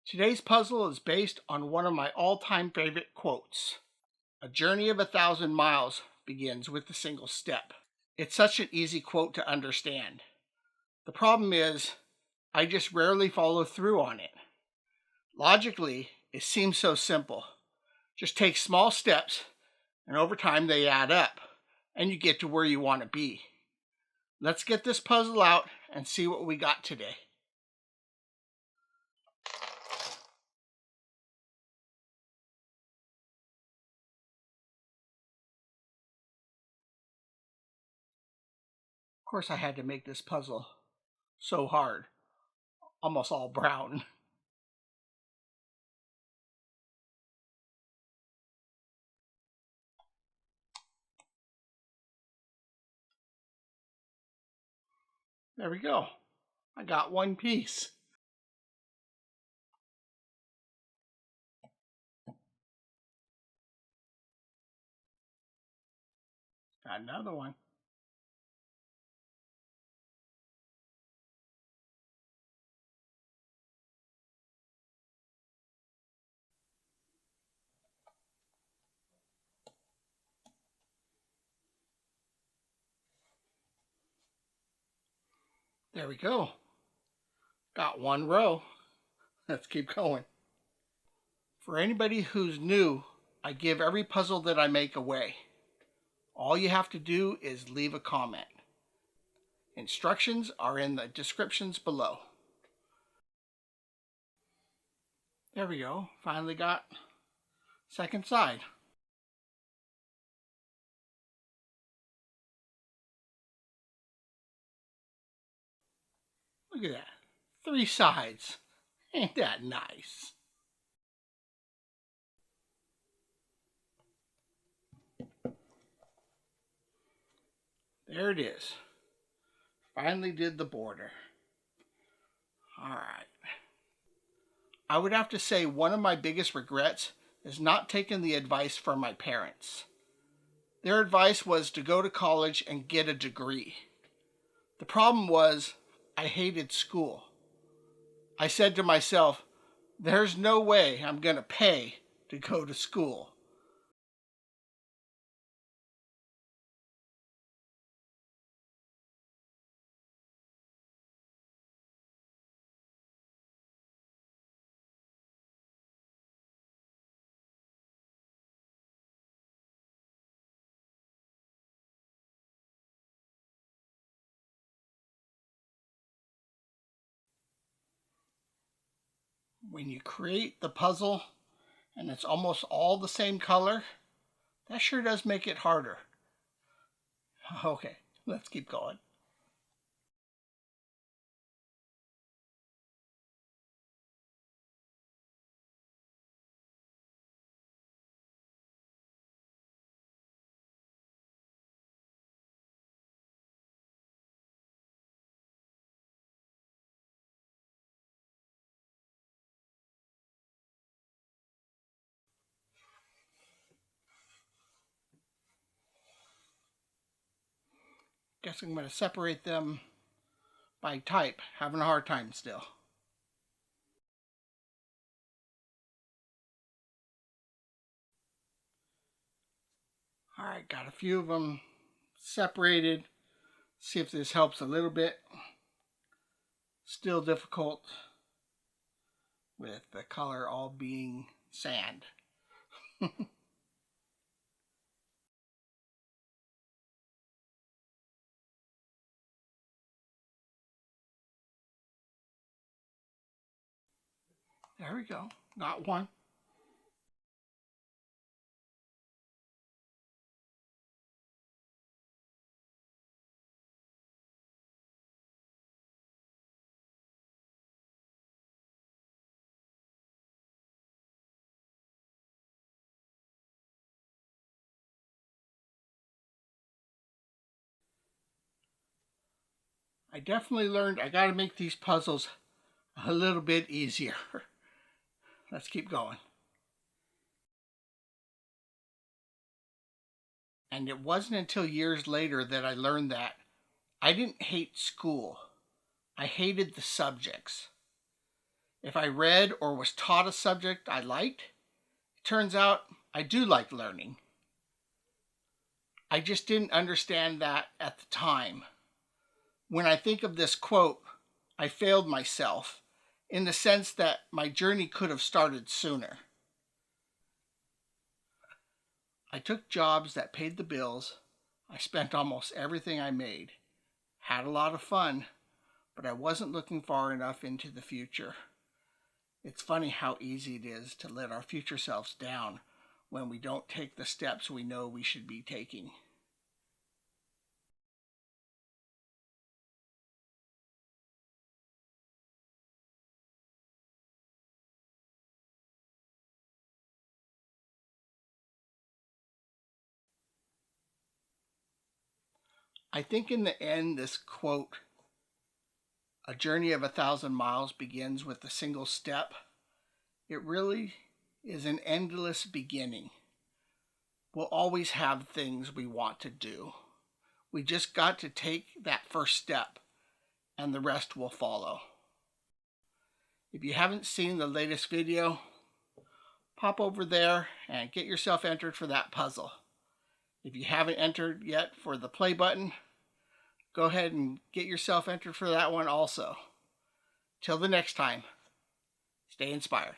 Today's puzzle is based on one of my all-time favorite quotes. A journey of 1,000 miles begins with a single step. It's such an easy quote to understand. The problem is, I just rarely follow through on it. Logically, it seems so simple. Just take small steps, and over time they add up, and you get to where you want to be. Let's get this puzzle out and see what we got today. Of course, I had to make this puzzle so hard, almost all brown. There we go. I got one piece. Got another one. There we go. Got one row. Let's keep going. For anybody who's new, I give every puzzle that I make away. All you have to do is leave a comment. Instructions are in the descriptions below. There we go. Finally got second side. Look at that. 3 sides. Ain't that nice? There it is. Finally did the border. Alright. I would have to say one of my biggest regrets is not taking the advice from my parents. Their advice was to go to college and get a degree. The problem was I hated school. I said to myself, there's no way I'm going to pay to go to school. When you create the puzzle and it's almost all the same color, that sure does make it harder. Okay, let's keep going. Guess I'm going to separate them by type. Having a hard time still. Alright, got a few of them separated. See if this helps a little bit. Still difficult with the color all being sand. There we go. Got one. I definitely learned I got to make these puzzles a little bit easier. Let's keep going. And it wasn't until years later that I learned that I didn't hate school. I hated the subjects. If I read or was taught a subject I liked, it turns out I do like learning. I just didn't understand that at the time. When I think of this quote, I failed myself in the sense that my journey could have started sooner. I took jobs that paid the bills. I spent almost everything I made. Had a lot of fun, but I wasn't looking far enough into the future. It's funny how easy it is to let our future selves down when we don't take the steps we know we should be taking. I think in the end, this quote, "A journey of 1,000 miles begins with a single step," it really is an endless beginning. We'll always have things we want to do. We just got to take that first step, and the rest will follow. If you haven't seen the latest video, pop over there and get yourself entered for that puzzle. If you haven't entered yet for the play button, go ahead and get yourself entered for that one also. Till the next time, stay inspired.